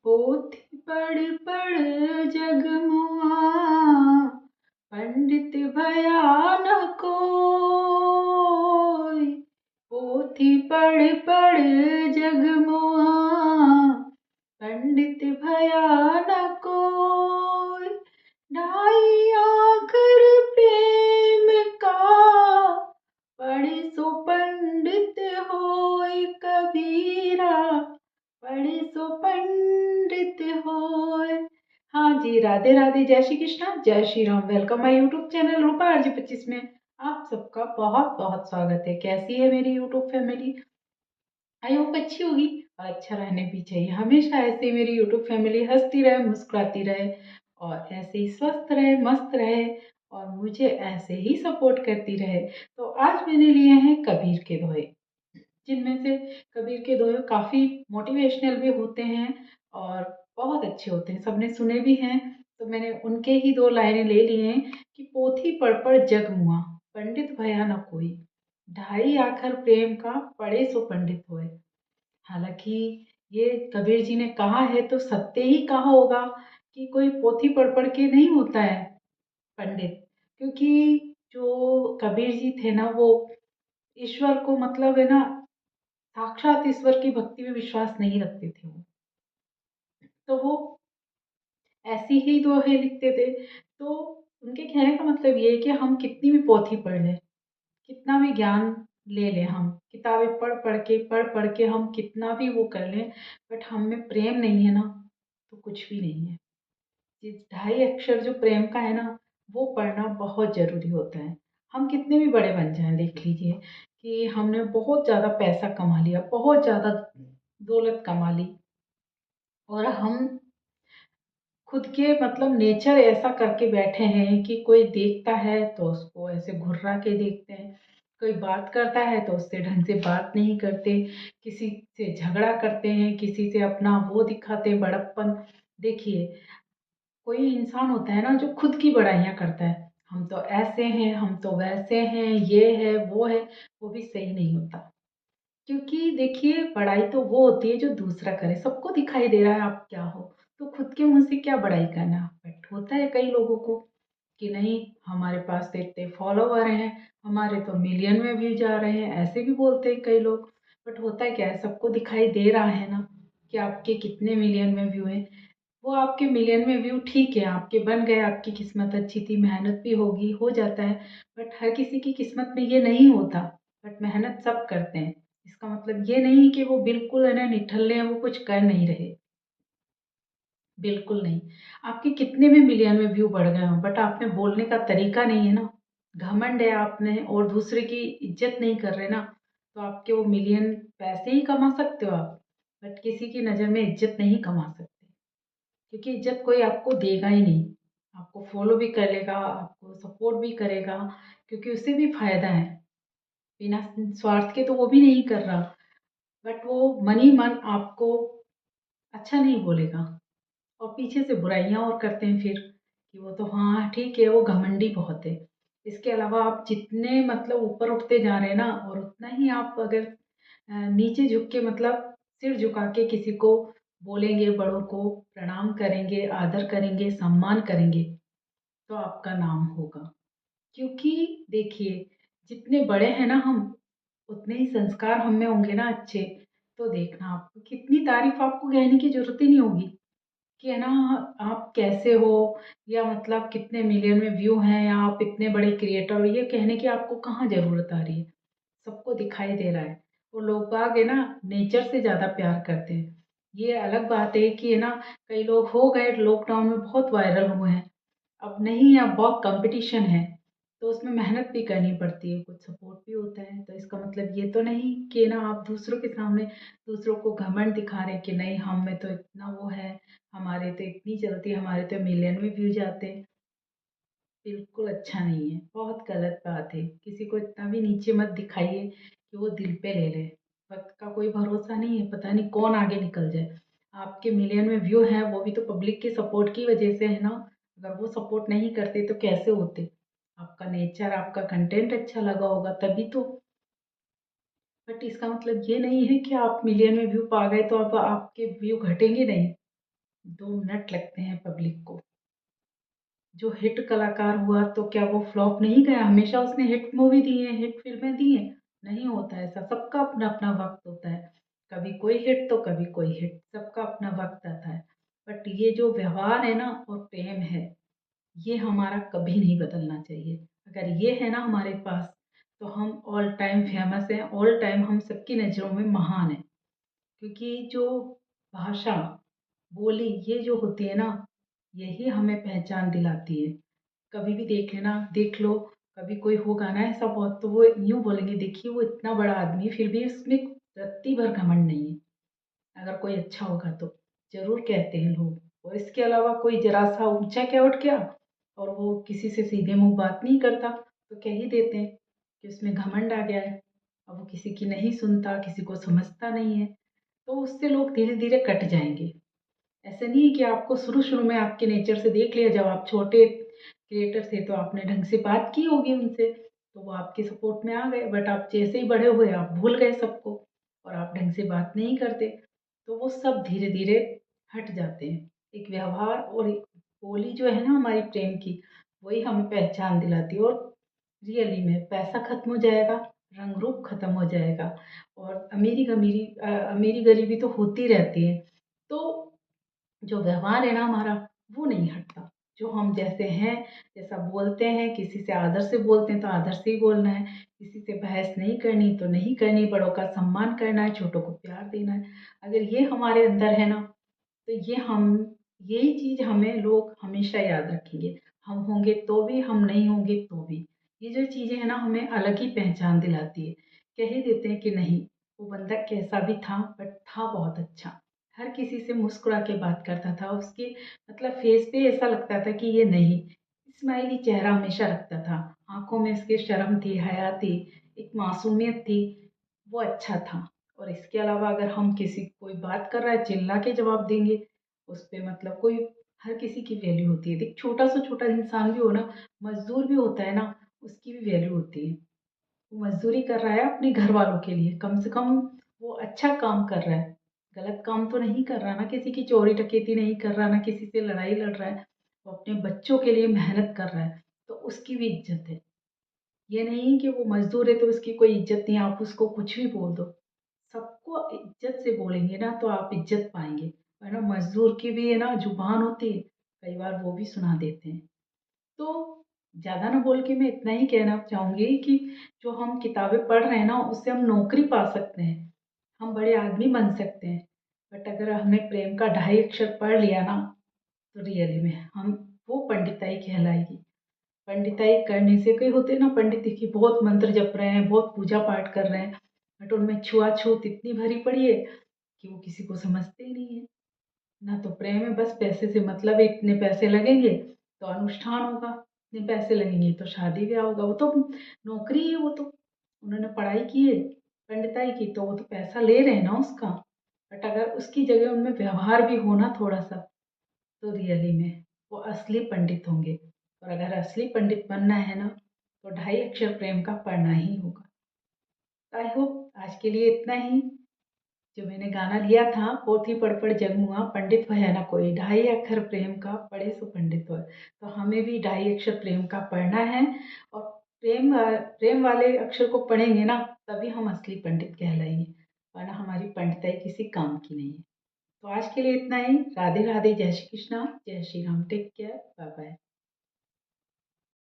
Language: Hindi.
पोथी पढ़ पढ़ जगमुआ, पंडित भया न कोई। पोथी पढ़ पढ़ जगमुआ, पंडित भया न कोई। ढाई आखर प्रेम का, पढ़े सो पंडित होय कबीरा, पढ़े सो पंडित होय। हाँ जी, राधे राधे, जय श्री कृष्णा, जय Shri Ram. Welcome my YouTube channel Rupa RJ 25 में आप सबका बहुत बहुत स्वागत है। कैसी है मेरी यूट्यूब फैमिली? आई होप अच्छी होगी और अच्छा रहने भी चाहिए। हमेशा ऐसे ही मेरी यूट्यूब फैमिली हंसती रहे, मुस्कुराती रहे और ऐसे ही स्वस्थ रहे, मस्त रहे और मुझे ऐसे ही सपोर्ट करती रहे। तो आज मैंने लिए हैं कबीर के दोहे, जिनमें से कबीर के दोहे काफ़ी मोटिवेशनल भी होते हैं और बहुत अच्छे होते हैं, सबने सुने भी हैं। तो मैंने उनके ही 2 लाइनें ले ली हैं कि पोथी पढ़ पढ़ जग मुआ, पंडित भया न कोई। ढाई आखर प्रेम का, पढ़े सो पंडित होए। हालांकि ये कबीर जी ने कहा है तो सत्य ही कहा होगा कि कोई पोथी पढ़ पढ़ के नहीं होता है पंडित, क्योंकि जो कबीर जी थे ना, वो ईश्वर को मतलब है ना, साक्षात ईश्वर की भक्ति में विश्वास नहीं रखते थे वो। तो वो ऐसी ही दोहे लिखते थे। तो उनके कहने का मतलब ये है कि हम कितनी भी पोथी पढ़ लें, कितना भी ज्ञान ले लें, हम किताबें पढ़ पढ़ के हम कितना भी वो कर लें, बट हम में प्रेम नहीं है ना, तो कुछ भी नहीं है। जिस 2.5 अक्षर जो प्रेम का है ना, वो पढ़ना बहुत ज़रूरी होता है। हम कितने भी बड़े बन जाएँ, देख लीजिए कि हमने बहुत ज़्यादा पैसा कमा लिया, बहुत ज़्यादा दौलत कमा ली और हम खुद के मतलब नेचर ऐसा करके बैठे हैं कि कोई देखता है तो उसको ऐसे घुर्रा के देखते हैं, कोई बात करता है तो उससे ढंग से बात नहीं करते, किसी से झगड़ा करते हैं, किसी से अपना वो दिखाते हैं बड़प्पन। देखिए, कोई इंसान होता है ना जो खुद की बड़ाइयाँ करता है, हम तो ऐसे हैं, हम तो वैसे हैं, ये है, वो भी सही नहीं होता। क्योंकि देखिए, बड़ाई तो वो होती है जो दूसरा करे, सबको दिखाई दे रहा है आप क्या हो, तो खुद के मुँह से क्या बड़ाई करना। बट होता है कई लोगों को कि नहीं, हमारे पास तो इतने फॉलोवर हैं, हमारे तो मिलियन में व्यूज आ रहे हैं, ऐसे भी बोलते हैं कई लोग। बट होता है क्या है, सबको दिखाई दे रहा है ना कि आपके कितने मिलियन में व्यू हैं। वो आपके मिलियन में व्यू ठीक है, आपके बन गए, आपकी किस्मत अच्छी थी, मेहनत भी होगी, हो जाता है। बट हर किसी की किस्मत में ये नहीं होता। बट मेहनत सब करते हैं, इसका मतलब ये नहीं कि वो बिल्कुल है ना निठल्ले हैं, वो कुछ कर नहीं रहे, बिल्कुल नहीं। आपके कितने भी मिलियन में व्यू बढ़ गए हों, बट आप में बोलने का तरीका नहीं है ना, घमंड है आप में और दूसरे की इज्जत नहीं कर रहे ना, तो आपके वो मिलियन पैसे ही कमा सकते हो आप, बट किसी की नज़र में इज्जत नहीं कमा सकते। क्योंकि इज्जत कोई आपको देगा ही नहीं। आपको फॉलो भी करेगा, आपको सपोर्ट भी करेगा, क्योंकि उससे भी फ़ायदा है। बिना स्वार्थ के तो वो भी नहीं कर रहा, बट वो मन ही मन आपको अच्छा नहीं बोलेगा और पीछे से बुराइयाँ और करते हैं फिर कि वो तो हाँ ठीक है, वो घमंडी बहुत है। इसके अलावा आप जितने मतलब ऊपर उठते जा रहे हैं ना, और उतना ही आप अगर नीचे झुक के मतलब सिर झुका के किसी को बोलेंगे, बड़ों को प्रणाम करेंगे, आदर करेंगे, सम्मान करेंगे, तो आपका नाम होगा। क्योंकि देखिए, जितने बड़े हैं ना हम, उतने ही संस्कार हम में होंगे ना अच्छे, तो देखना आपको कितनी तारीफ आपको कहने की जरूरत ही नहीं होगी कि है ना आप कैसे हो, या मतलब कितने मिलियन में व्यू हैं, या आप इतने बड़े क्रिएटर हो, ये कहने की आपको कहाँ ज़रूरत आ रही है। सबको दिखाई दे रहा है। वो लोग बाग है ना, नेचर से ज़्यादा प्यार करते हैं। ये अलग बात है कि है ना, कई लोग हो गए लॉकडाउन में बहुत वायरल हुए हैं, अब नहीं, अब बहुत कंपटीशन है, तो उसमें मेहनत भी करनी पड़ती है, कुछ सपोर्ट भी होता है। तो इसका मतलब ये तो नहीं कि ना आप दूसरों के सामने दूसरों को घमंड दिखा रहे हैं कि नहीं, हम में तो इतना वो है, हमारे तो इतनी चलती है, हमारे तो मिलियन में व्यूज आते हैं। बिल्कुल अच्छा नहीं है, बहुत गलत बात है। किसी को इतना भी नीचे मत दिखाइए कि वो दिल पे ले ले। वक्त का कोई भरोसा नहीं है, पता नहीं कौन आगे निकल जाए। आपके मिलियन में व्यू हैं, वो भी तो पब्लिक के सपोर्ट की वजह से है ना। अगर वो सपोर्ट नहीं करते तो कैसे होते? आपका नेचर, आपका कंटेंट अच्छा लगा होगा तभी तो। बट इसका मतलब ये नहीं है कि आप मिलियन में व्यू पा गए तो अब आपके व्यू घटेंगे नहीं। 2 मिनट लगते हैं पब्लिक को। जो हिट कलाकार हुआ तो क्या वो फ्लॉप नहीं गया? हमेशा उसने हिट मूवी दी है, हिट फ़िल्में दी हैं। नहीं होता ऐसा, सबका अपना-अपना वक़्त होता है। कभी कोई हिट तो कभी कोई हिट, सबका अपना वक़्त आता है। बट ये जो व्यवहार है ना और प्रेम है, ये हमारा कभी नहीं बदलना चाहिए। अगर ये है ना हमारे पास, तो हम ऑल टाइम फ़ेमस हैं, ऑल टाइम हम सबकी नज़रों में महान हैं। क्योंकि जो भाषा, बोली ये जो होती है ना, यही हमें पहचान दिलाती है। कभी भी देख लेना, देख लो, कभी कोई होगा ना ऐसा बहुत तो वो यूँ बोलेंगे, देखिए वो इतना बड़ा आदमी फिर भी उसमें रत्ती भर घमंड नहीं है। अगर कोई अच्छा होगा तो, ज़रूर कहते हैं लोग। और इसके अलावा कोई ज़रा-सा ऊँचा क्या उठ गया और वो किसी से सीधे मुँह बात नहीं करता, तो कह ही देते हैं कि उसमें घमंड आ गया है। अब वो किसी की नहीं सुनता, किसी को समझता नहीं है, तो उससे लोग धीरे-धीरे कट जाएँगे। ऐसा नहीं है कि आपको शुरू-शुरू में आपके नेचर से देख लिया, जब आप छोटे क्रिएटर थे तो आपने ढंग से बात की होगी उनसे, तो वो आपके सपोर्ट में आ गए। बट आप जैसे ही बड़े हुए आप भूल गए सबको और आप ढंग से बात नहीं करते, तो वो सब धीरे-धीरे हट जाते हैं। एक व्यवहार और एक बोली जो है ना हमारी प्रेम की, वही हमें पहचान दिलाती है। और रियली में पैसा खत्म हो जाएगा, रंग रूप खत्म हो जाएगा और अमीरी-गरीबी तो होती रहती है। तो जो व्यवहार है ना हमारा, वो नहीं हटता। जो हम जैसे हैं, जैसा बोलते हैं, किसी से आदर से बोलते हैं तो आदर से ही बोलना है, किसी से बहस नहीं करनी तो नहीं करनी, बड़ों का सम्मान करना है, छोटों को प्यार देना है। अगर ये हमारे अंदर है ना, तो यही चीज़ हमें लोग हमेशा याद रखेंगे। हम होंगे तो भी, हम नहीं होंगे तो भी। ये जो चीज़ें हैं ना हमें अलग ही पहचान दिलाती है। कह ही देते हैं कि नहीं, वो बंदा कैसा भी था बट था बहुत अच्छा। हर किसी से मुस्कुरा के बात करता था। उसके मतलब फेस पे ऐसा लगता था कि ये नहीं, स्माइली चेहरा हमेशा रखता था। आँखों में उसके शर्म थी, हया थी, एक मासूमियत थी, वो अच्छा था। और इसके अलावा अगर हम किसी कोई बात कर रहा है चिल्ला के जवाब देंगे, उस पे मतलब कोई हर किसी की वैल्यू होती है। देख छोटा से छोटा इंसान भी हो ना, मज़दूर भी होता है ना, उसकी भी वैल्यू होती है। वो मज़दूरी कर रहा है अपने घर वालों के लिए, कम से कम वो अच्छा काम कर रहा है। गलत काम तो नहीं कर रहा ना, किसी की चोरी डकैती नहीं कर रहा, ना किसी से लड़ाई लड़ रहा है। वो अपने बच्चों के लिए मेहनत कर रहा है, तो उसकी भी इज़्ज़त है। ये नहीं कि वो मज़दूर है तो उसकी कोई इज़्ज़त नहीं, आप उसको कुछ भी बोल दो। सबको इज़्ज़त से बोलेंगे ना तो आप इज़्ज़त पाएँगे, वरना मज़दूर की भी है ना ज़ुबान होती है, कई बार वो भी सुना देते हैं। तो ज़्यादा ना बोल के मैं इतना ही कहना चाहूँगी कि जो हम किताबें पढ़ रहे हैं ना, उससे हम नौकरी पा सकते हैं, हम बड़े आदमी बन सकते हैं। बट अगर हमने प्रेम का 2.5 अक्षर पढ़ लिया ना, तो रियली में हम वो पंडिताई कहलाएगी। पंडिताई करने से कई होते हैं ना पंडित देखिए बहुत मंत्र जप रहे हैं, बहुत पूजा पाठ कर रहे हैं, बट उनमें छुआ-छूत इतनी भरी पड़ी है कि वो किसी को समझते ही नहीं है। ना तो प्रेम है, बस पैसे से मतलब है, इतने पैसे लगेंगे तो अनुष्ठान होगा, इतने पैसे लगेंगे तो शादी ब्याह होगा। वो तो नौकरी है, वो तो उन्होंने पढ़ाई की है, पंडिताई की, तो वो तो पैसा ले रहे हैं ना उसका। बट अगर उसकी जगह उनमें व्यवहार भी हो ना थोड़ा-सा, तो रियली में वो असली पंडित होंगे। और अगर असली पंडित बनना है ना, तो 2.5 अक्षर प्रेम का पढ़ना ही होगा। आई होप आज के लिए इतना ही। जो मैंने गाना लिया था, पोथी पढ़ जग मुआ, पंडित भया न कोई, 2.5 अक्षर प्रेम का पढ़े सो पंडित होए। तो हमें भी 2.5 अक्षर प्रेम का पढ़ना है और प्रेम वाले अक्षर को पढ़ेंगे ना, तभी हम असली पंडित कहलाएंगे, वरना हमारी पंडिताई किसी काम की नहीं है। तो आज के लिए इतना ही। राधे राधे, जय श्री कृष्णा, जय Shri Ram, take care, bye bye.